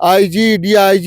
IG, DIG,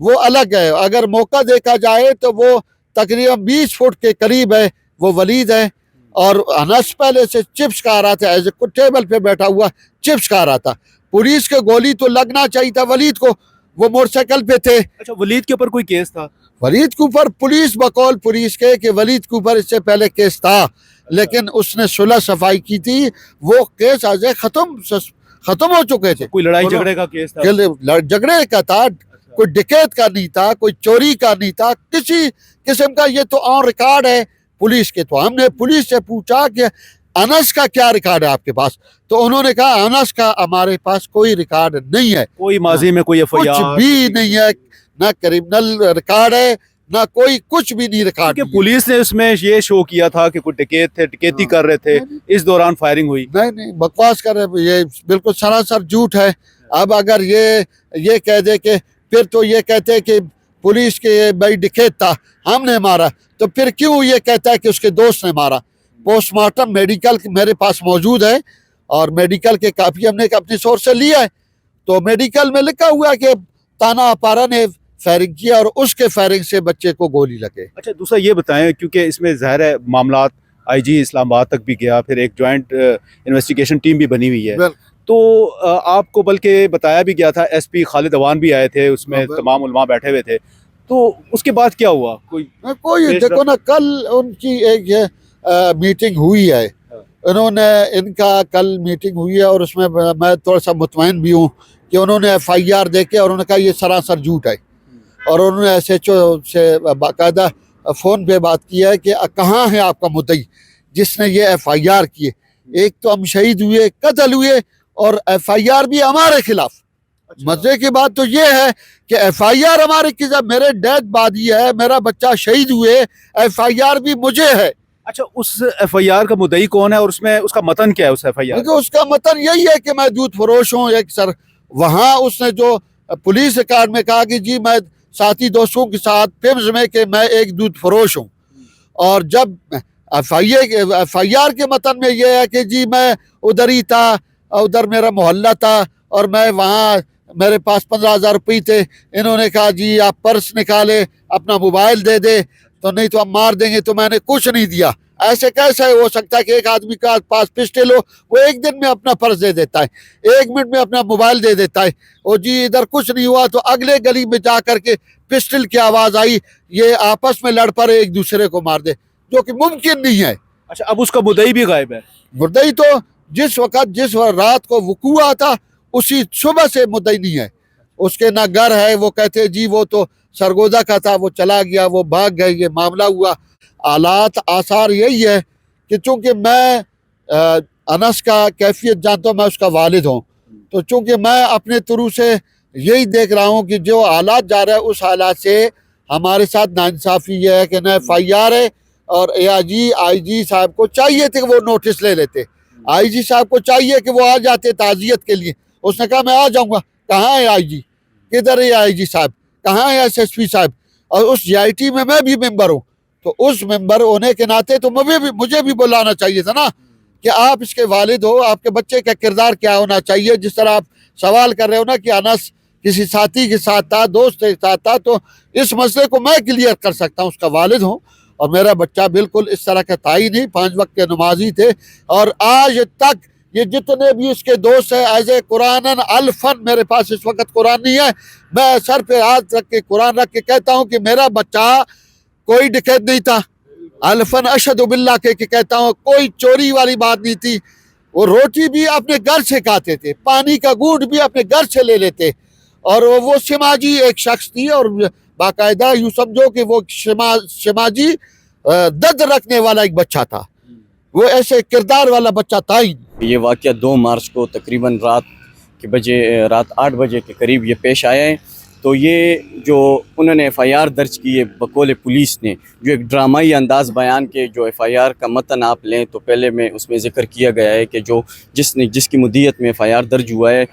وہ الگ ہے. اگر موقع دیکھا جائے تو وہ تقریباً 20 فٹ کے قریب ہے وہ ولید ہے. اور انس پہلے سے چپس کھا رہا تھا, ایسے ٹیبل پہ بیٹھا ہوا چپس کھا رہا تھا. پولیس کے گولی تو لگنا چاہیے تھا ولید کو, وہ موٹر سائیکل پہ تھے. اچھا, ولید کے اوپر کوئی کیس تھا؟ ولید کے اوپر پولیس بقول پولیس کے کہ ولید کے اوپر اس سے پہلے کیس تھا, لیکن اس نے صلح صفائی کی تھی. وہ کیس آج ختم ہو چکے تھے. کوئی لڑائی جھگڑے کا کیس تھا؟ جھگڑے کا تھا, کوئی ڈکیت کا نہیں تھا, کوئی چوری کا نہیں تھا, کسی قسم کا. یہ تو آن ریکارڈ ہے پولیس کے. تو ہم نے پولیس سے پوچھا کہ انس کا کیا ریکارڈ ہے آپ کے پاس؟ تو انہوں نے کہا انس کا ہمارے پاس کوئی ریکارڈ نہیں ہے, کوئی ماضی میں کوئی ایف آئی کچھ آر بھی نہیں ہے, نہ کرمنل ریکارڈ ہے نہ کوئی کچھ بھی نہیں ریکارڈ. کہ پولیس نے اس میں یہ شو کیا تھا کہ کوئی ڈکیت تھے, ڈکیتی کر رہے تھے, اس دوران فائرنگ ہوئی. نہیں بکواس کر رہے, یہ بالکل سراسر جھوٹ ہے. اب اگر یہ کہہ دے کہ پھر تو یہ کہتے کہ پولیس کے بھائی ڈکیت تھا ہم نے مارا, تو پھر کیوں یہ کہتا ہے کہ اس کے دوست نے مارا؟ پوسٹ مارٹم میڈیکل میرے پاس موجود ہے, اور میڈیکل کے کاپی ہم نے اپنی سورس سے لیا ہے. تو میڈیکل میں لکھا ہوا ہے کہ تانا اپارا نے فائرنگ کیا اور اس کے فائرنگ سے بچے کو گولی لگے. اچھا, دوسرا یہ بتائیں, کیونکہ اس میں ظاہر ہے معاملات آئی جی اسلام آباد تک بھی گیا, پھر ایک جوائنٹ انویسٹیگیشن ٹیم بھی بنی ہوئی ہے, تو آپ کو بلکہ بتایا بھی گیا تھا, ایس پی خالد اوان بھی آئے تھے, اس میں تمام علماء بیٹھے ہوئے تھے, تو اس کے بعد کیا ہوا؟ کوئی دیکھو نا, کل ان کی ایک میٹنگ ہوئی ہے, انہوں نے ان کا کل میٹنگ ہوئی ہے, اور اس میں میں تھوڑا سا مطمئن بھی ہوں کہ انہوں نے ایف آئی آر دیکھے اور انہوں نے کہا یہ سراسر جھوٹ ہے. اور انہوں نے ایس ایچ او سے باقاعدہ فون پہ بات کی ہے کہ کہاں ہے آپ کا مدعی جس نے یہ ایف آئی آر کیے. ایک تو ہم شہید ہوئے, قتل ہوئے, اور ایف آئی آر بھی ہمارے خلاف. مزے کی بات تو یہ ہے کہ ایف آئی آر ہمارے خلاف, میرے ڈیتھ بادی ہے, میرا بچہ شہید ہوئے, ایف آئی آر بھی مجھے ہے. اچھا, اس ایف آئی آر کا مدعی کون ہے, اور اس میں اس کا متن کیا ہے اس ایف آئی آر؟ اس کا متن یہی ہے کہ میں دودھ فروش ہوں. ایک سر وہاں اس نے جو پولیس ریکارڈ میں کہا کہ جی میں ساتھی دوستوں کے ساتھ فیمز میں کہ میں ایک دودھ فروش ہوں, اور جب ایف آئی آر کے متن میں یہ ہے کہ جی میں ادھر ہی تھا, ادھر میرا محلہ تھا, اور میں وہاں میرے پاس 15,000 روپے تھے. انہوں نے کہا جی آپ پرس نکالے, اپنا موبائل دے دے, تو نہیں تو ہم مار دیں گے. تو میں نے کچھ نہیں دیا. ایسے کیسے ہو سکتا ہے کہ ایک آدمی کا پاس پسٹل ہو, وہ ایک دن میں اپنا پرس دے دیتا ہے, 1 منٹ میں اپنا موبائل دے دیتا ہے, اور جی ادھر کچھ نہیں ہوا, تو اگلے گلی میں جا کر کے پسٹل کی آواز آئی, یہ آپس میں لڑ پڑے, ایک دوسرے کو مار دے, جو کہ ممکن نہیں ہے. اچھا, اب اس کا مدعی بھی غائب ہے. مدعی تو جس رات کو وقوع ہوا تھا اسی صبح سے مدعی نہیں ہے. اس کے نہ گھر ہے, وہ کہتے جی وہ تو سرگودا کا تھا, وہ چلا گیا, وہ بھاگ گئے, یہ معاملہ ہوا. حالات آثار یہی ہے کہ چونکہ میں انس کا کیفیت جانتا ہوں, میں اس کا والد ہوں, تو چونکہ میں اپنے طرح سے یہی دیکھ رہا ہوں کہ جو حالات جا رہے ہیں اس حالات سے ہمارے ساتھ ناانصافی یہ ہے کہ نہ ایف آئی آر ہے, اور آئی جی صاحب کو چاہیے تھے کہ وہ نوٹس لے لیتے. آئی جی صاحب کو چاہیے کہ وہ آ جاتے تعزیت کے لیے. اس نے کہا میں آ جاؤں گا. کہاں ہے آئی جی, کدھر ہے آئی جی صاحب, کہاں ہے ایس ایس پی صاحب؟ اور اس جی آئی ٹی میں بھی ممبر ہوں, تو اس ممبر ہونے کے ناطے تو مجھے بھی بلانا چاہیے تھا نا, کہ آپ اس کے والد ہو, آپ کے بچے کا کردار کیا ہونا چاہیے. جس طرح آپ سوال کر رہے ہو نا کہ انس کسی ساتھی کے ساتھ تھا, دوست کے ساتھ تھا, تو اس مسئلے کو میں کلیئر کر سکتا ہوں, اس کا والد ہوں, اور میرا بچہ بالکل اس طرح کا تھا ہی نہیں, 5 وقت کے نمازی تھے. اور آج تک یہ جتنے بھی اس کے دوست ہیں, ایز اے قرآن الفن, میرے پاس اس وقت قرآن نہیں ہے, میں سر پہ ہاتھ رکھ کے قرآن رکھ کے کہتا ہوں کہ میرا بچہ کوئی ڈکیت نہیں تھا. الفن اشہد باللہ کہ کہتا ہوں کوئی چوری والی بات نہیں تھی. وہ روٹی بھی اپنے گھر سے کھاتے تھے, پانی کا گھونٹ بھی اپنے گھر سے لے لیتے, اور وہ سماجی ایک شخص تھی, اور باقاعدہ یوں سمجھو کہ وہ سماجی دد رکھنے والا ایک بچہ تھا, وہ ایسے کردار والا بچہ تھا ہی. یہ واقعہ 2 مارچ کو تقریباً رات 8 بجے کے قریب یہ پیش آیا ہے. تو یہ جو انہوں نے ایف آئی آر درج کی ہے بقول پولیس نے, جو ایک ڈرامائی انداز بیان کے, جو ایف آئی آر کا متن آپ لیں تو پہلے میں اس میں ذکر کیا گیا ہے کہ جس کی مدیت میں ایف آئی آر درج ہوا ہے,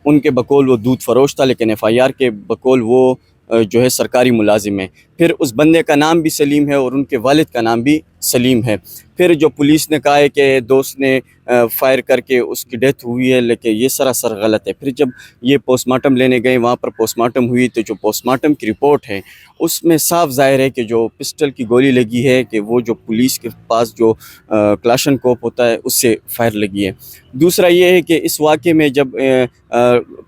ان کے بقول وہ دودھ فروش تھا, لیکن ایف آئی آر کے بقول وہ جو ہے سرکاری ملازم ہے. پھر اس بندے کا نام بھی سلیم ہے اور ان کے والد کا نام بھی سلیم ہے. پھر جو پولیس نے کہا ہے کہ دوست نے فائر کر کے اس کی ڈیتھ ہوئی ہے، لیکن یہ سراسر غلط ہے. پھر جب یہ پوسٹ مارٹم لینے گئے، وہاں پر پوسٹ مارٹم ہوئی تو جو پوسٹ مارٹم کی رپورٹ ہے اس میں صاف ظاہر ہے کہ جو پسٹل کی گولی لگی ہے کہ وہ جو پولیس کے پاس جو کلاشن کوپ ہوتا ہے اس سے فائر لگی ہے. دوسرا یہ ہے کہ اس واقعے میں جب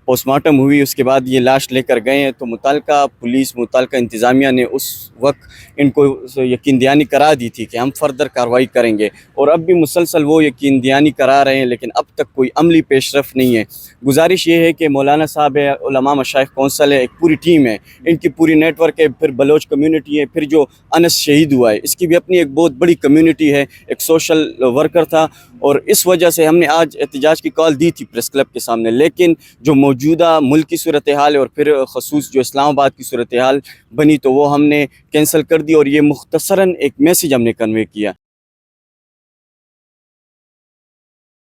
پوسٹ مارٹم ہوئی اس کے بعد یہ لاش لے کر گئے ہیں تو متعلقہ پولیس، متعلقہ انتظامیہ نے اس وقت ان کو یقین دہانی کرا دی تھی کہ ہم فردر کارروائی کریں گے، اور اب بھی مسلسل وہ یقین دہانی کرا رہے ہیں، لیکن اب تک کوئی عملی پیش رفت نہیں ہے. گزارش یہ ہے کہ مولانا صاحب ہے، علماء مشائخ کونسل ہے، ایک پوری ٹیم ہے، ان کی پوری نیٹ ورک ہے، پھر بلوچ کمیونٹی ہے، پھر جو انس شہید ہوا ہے اس کی بھی اپنی ایک بہت بڑی کمیونٹی ہے، ایک سوشل ورکر تھا، اور اس وجہ سے ہم نے آج احتجاج کی کال دی تھی پریس کلب کے سامنے. لیکن جو موجودہ ملک کی صورتحال ہے اور پھر خصوص جو اسلام آباد کی صورتحال بنی تو وہ ہم نے کینسل کر دی، اور یہ مختصراً ایک میسیج ہم نے کنوے کیا.